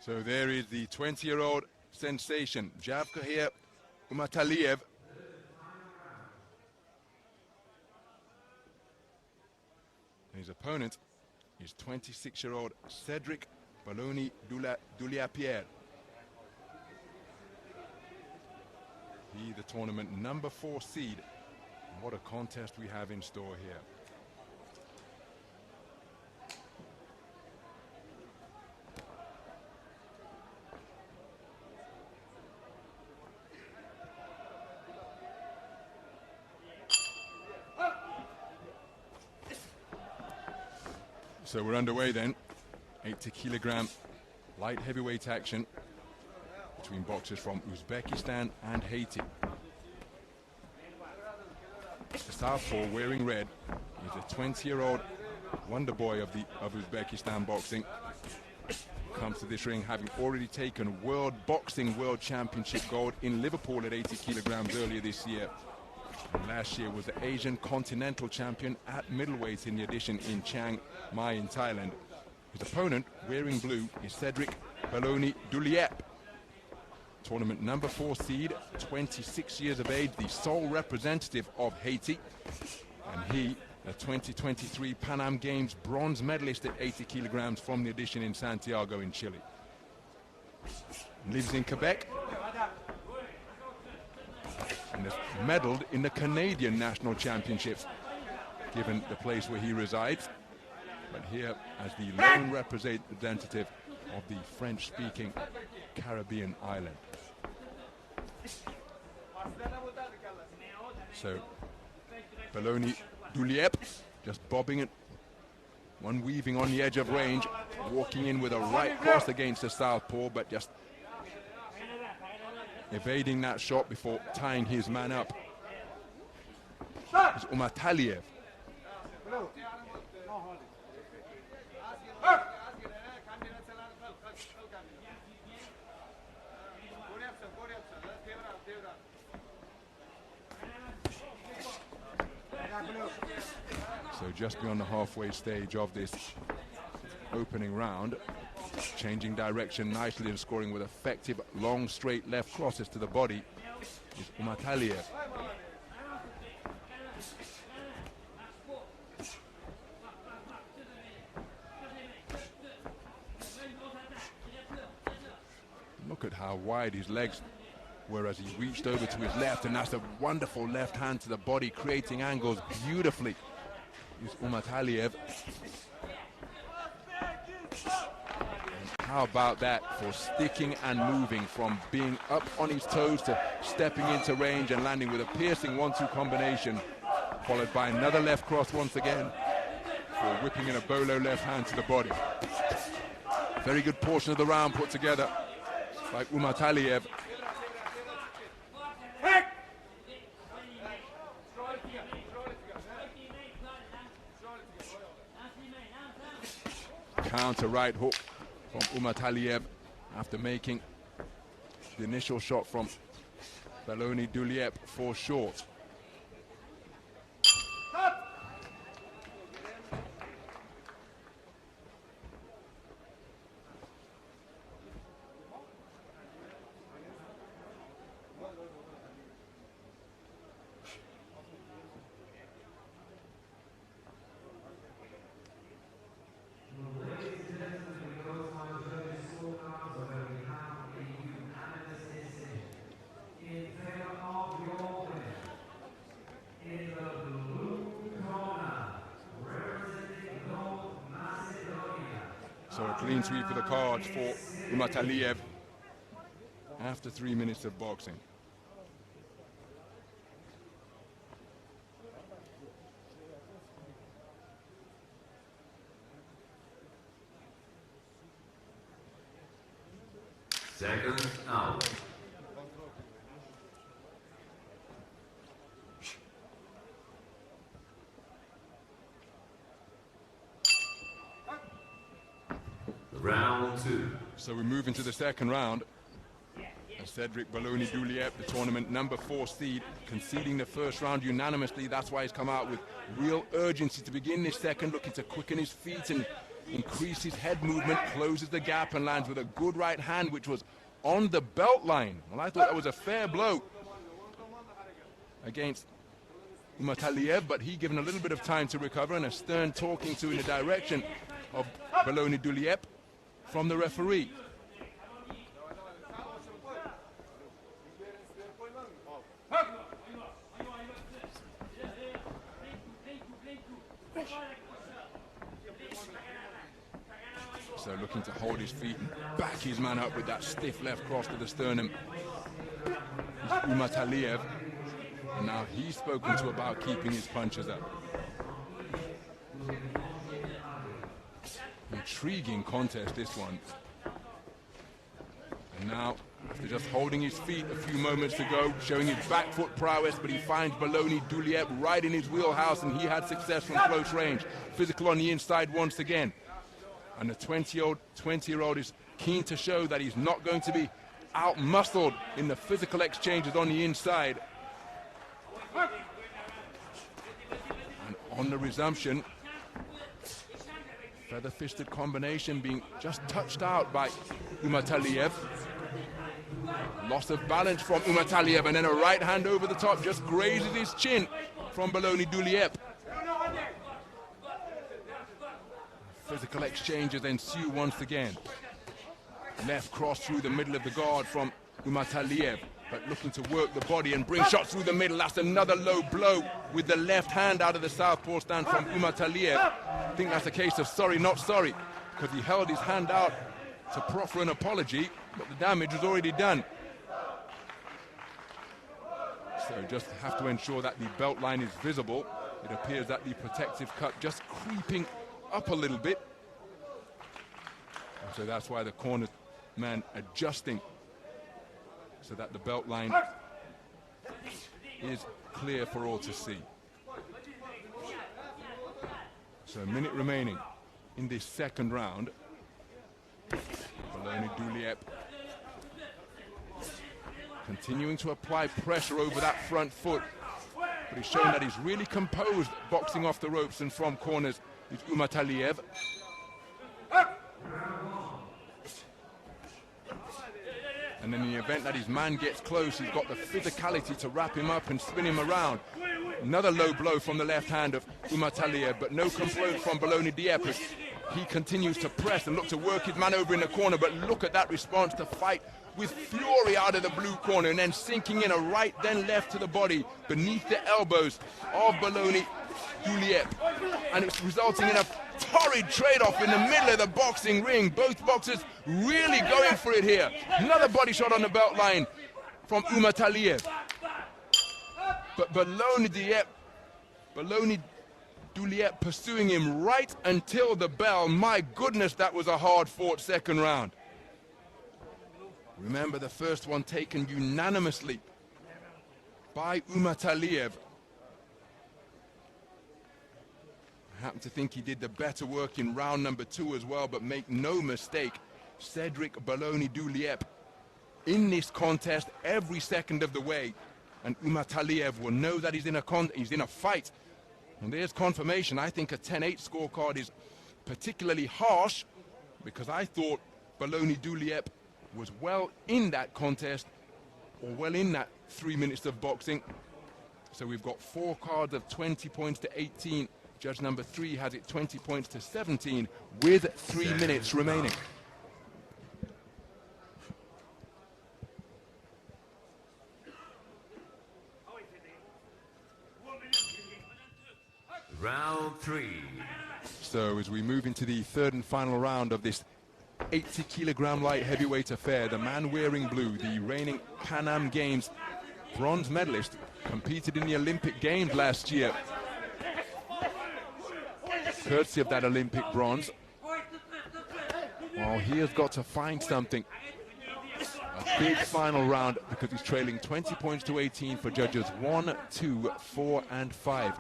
So there is the 20-year-old sensation, Javokhir Ummataliev. His opponent is 26-year-old Cedrick Belony-Duliepre. He, the tournament number 4 seed. What a contest we have in store here. So we're underway then. 80-kilogram light heavyweight action between boxers from Uzbekistan and Haiti. The southpaw wearing red is a 20-year-old wonder boy of Uzbekistan boxing. Comes to this ring having already taken World Championship gold in Liverpool at 80 kilograms earlier this year. And last year was the Asian Continental Champion at middleweight in the edition in Chiang Mai in Thailand. His opponent, wearing blue, is Cedrick Belony-Duliepre. Tournament number 4 seed, 26 years of age, the sole representative of Haiti. And he, a 2023 Pan Am Games bronze medalist at 80 kilograms from the edition in Santiago in Chile. Lives in Quebec and has medaled in the Canadian National Championships, given the place where he resides. But here as the lone representative of the French-speaking Caribbean island. So, Belony-Duliepre just bobbing it, one weaving on the edge of range, walking in with a right cross against the southpaw, but just evading that shot before tying his man up. It's Ummataliev. So just beyond the halfway stage of this opening round, changing direction nicely and scoring with effective long straight left crosses to the body is Ummataliev. Look at how wide his legs were as he reached over to his left, and that's a wonderful left hand to the body, creating angles beautifully. Is Ummataliev. How about that for sticking and moving from being up on his toes to stepping into range and landing with a piercing 1-2 combination, followed by another left cross once again for whipping in a bolo left hand to the body. Very good portion of the round put together by Ummataliev. Counter right hook from Ummataliev after making the initial shot from Belony-Duliepre fall short. So a clean sweep for the cards for Ummataliev after 3 minutes of boxing. Second out. Round 2. So we move into the second round. Cedrick Belony-Duliepre, the tournament number 4 seed, conceding the first round unanimously. That's why he's come out with real urgency to begin this second, looking to quicken his feet and increases head movement, closes the gap, and lands with a good right hand, which was on the belt line. Well, I thought that was a fair blow against Ummataliev, but he given a little bit of time to recover, and a stern talking to in the direction of Belony-Duliepre from the referee. So looking to hold his feet and back his man up with that stiff left cross to the sternum. Ummataliev. And now he's spoken to about keeping his punches up. Intriguing contest, this one. And now, after just holding his feet a few moments to go, showing his back foot prowess, but he finds Belony-Duliepre right in his wheelhouse, and he had success from close range. Physical on the inside once again. And the 20-year-old is keen to show that he's not going to be out-muscled in the physical exchanges on the inside. And on the resumption, feather-fisted combination being just touched out by Ummataliev. Loss of balance from Ummataliev, and then a right hand over the top just grazes his chin from Belony-Duliepre. Physical exchanges ensue once again. Left cross through the middle of the guard from Ummataliev, but looking to work the body and bring shots through the middle. That's another low blow with the left hand out of the southpaw stand from Ummataliev. I think that's a case of sorry, not sorry, because he held his hand out to proffer an apology, but the damage was already done. So just have to ensure that the belt line is visible. It appears that the protective cut just creeping up a little bit. And so that's why the corner man adjusting so that the belt line is clear for all to see. So a minute remaining in this second round. Belony-Duliepre continuing to apply pressure over that front foot, but he's shown that he's really composed boxing off the ropes and from corners with Ummataliev. And in the event that his man gets close, he's got the physicality to wrap him up and spin him around. Another low blow from the left hand of Ummataliev, but no complaint from Belony-Duliepre. He continues to press and look to work his man over in the corner, but look at that response to fight with fury out of the blue corner, and then sinking in a right, then left to the body, beneath the elbows of Belony-Duliepre. And it's resulting in a torrid trade-off in the middle of the boxing ring. Both boxers really going for it here. Another body shot on the belt line from Ummataliev. But Belony-Duliepre pursuing him right until the bell. My goodness, that was a hard-fought second round. Remember, the first one taken unanimously by Ummataliev. I happen to think he did the better work in round number 2 as well, but make no mistake, Cedrick Belony-Duliepre in this contest every second of the way, and Ummataliev will know that he's in a fight. And there's confirmation. I think a 10-8 scorecard is particularly harsh, because I thought Belony-Duliepre was well in that contest, or well in that 3 minutes of boxing. So we've got 4 cards of 20 points to 18. Judge number 3 has it 20 points to 17 with 3 minutes remaining. Round 3. So as we move into the third and final round of this 80-kilogram light heavyweight affair, the man wearing blue, the reigning Pan Am Games bronze medalist, competed in the Olympic Games last year. Courtesy of that Olympic bronze. Well, he has got to find something. A big final round, because he's trailing 20 points to 18 for judges 1, 2, 4, and 5.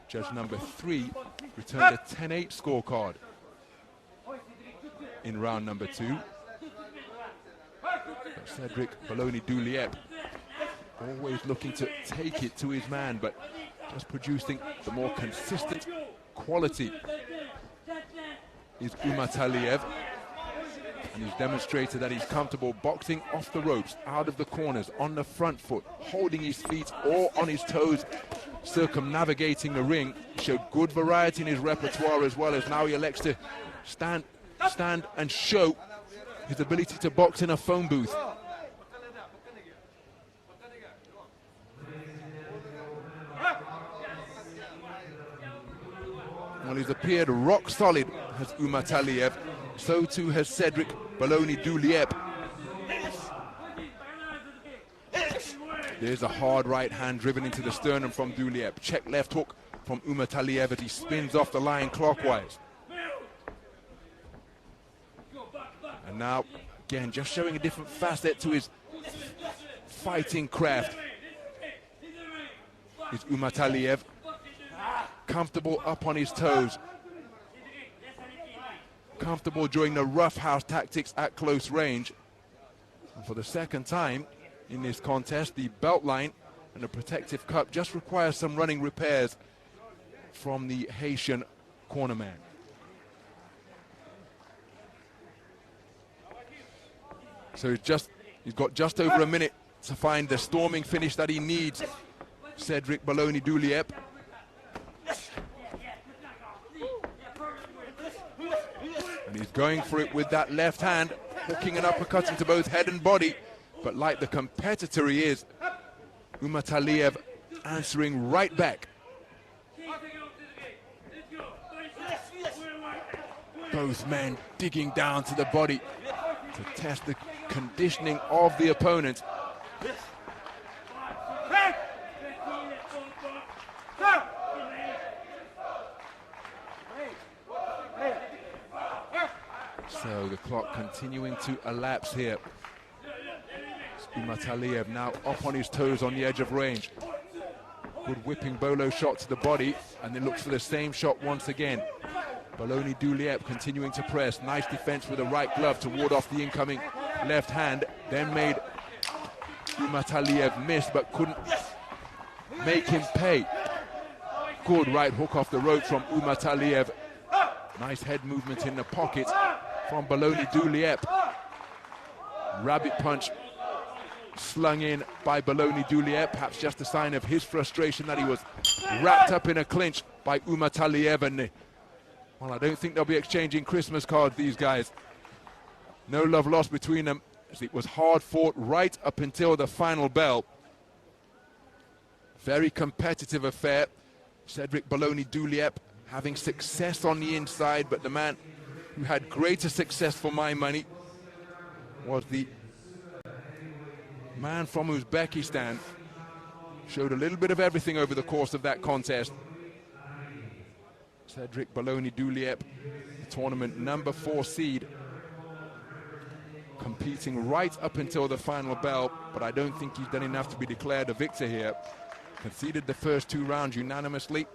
Judge number 3 returned a 10-8 scorecard in round number 2. Cedrick Belony-Duliepre always looking to take it to his man, but just producing the more consistent quality is Ummataliev. And he's demonstrated that he's comfortable boxing off the ropes, out of the corners, on the front foot, holding his feet or on his toes, circumnavigating the ring. Showed good variety in his repertoire, as well as now he elects to stand and show his ability to box in a phone booth. Well, he's appeared rock solid, has Ummataliev. So too has Cedrick Belony-Duliepre. There's a hard right hand driven into the sternum from Duliepre. Check left hook from Ummataliev as he spins off the line clockwise. And now, again, just showing a different facet to his fighting craft is Ummataliev. Comfortable up on his toes. Comfortable during the roughhouse tactics at close range. And for the second time in this contest, the belt line and the protective cup just require some running repairs from the Haitian cornerman. So he's got just over a minute to find the storming finish that he needs, Cedrick Belony-Duliepre. And he's going for it with that left hand, hooking an uppercut into both head and body. But like the competitor he is, Ummataliev answering right back. Both men digging down to the body to test the conditioning of the opponent. So the clock continuing to elapse here. Ummataliev now up on his toes on the edge of range. Good whipping bolo shot to the body, and then looks for the same shot once again. Belony-Duliepre continuing to press. Nice defense with a right glove to ward off the incoming left hand. Then made Ummataliev miss, but couldn't make him pay. Good right hook off the rope from Ummataliev. Nice head movement in the pocket from Belony-Duliepre. Rabbit punch slung in by Belony-Duliepre, perhaps just a sign of his frustration that he was wrapped up in a clinch by Ummataliev. And well, I don't think they'll be exchanging Christmas cards, these guys. No love lost between them, as it was hard fought right up until the final bell. Very competitive affair. Cedrick Belony-Duliepre having success on the inside, but the man who had greater success for my money was the man from Uzbekistan. Showed a little bit of everything over the course of that contest. Cedrick Belony-Duliepre, the tournament number 4 seed, competing right up until the final bell, but I don't think he's done enough to be declared a victor here. Conceded the first 2 rounds unanimously,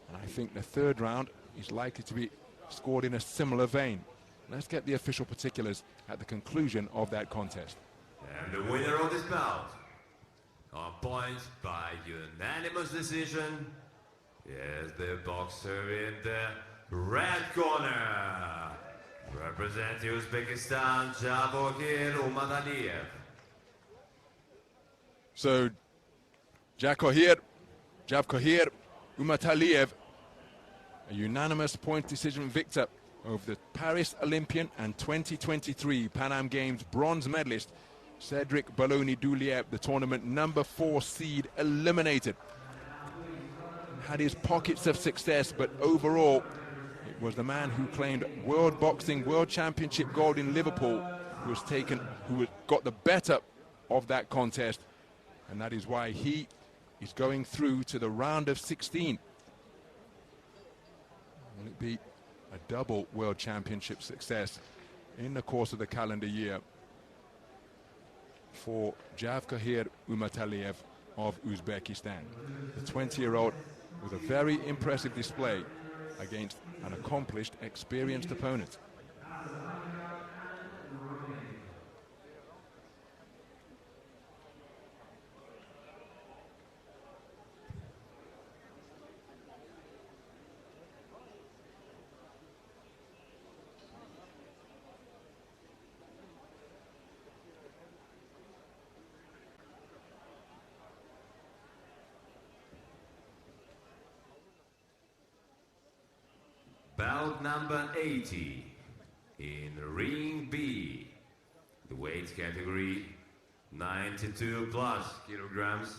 and I think the third round is likely to be scored in a similar vein. Let's get the official particulars at the conclusion of that contest. And the winner of this bout, on points by unanimous decision, is the boxer in the red corner, representing Uzbekistan, Javokhir Ummataliev. So, Javokhir Ummataliev, a unanimous point decision victor over the Paris Olympian and 2023 Pan Am Games bronze medalist Cedrick Belony-Duliepre, the tournament number 4 seed, eliminated. Had his pockets of success, but overall it was the man who claimed World Boxing World Championship gold in Liverpool who got the better of that contest, and that is why he is going through to the round of 16. Will it be a double World Championship success in the course of the calendar year for Javokhir Ummataliev of Uzbekistan? The 20-year-old with a very impressive display against an accomplished, experienced opponent. Bout number 80 in Ring B. The weight category 92 plus kilograms.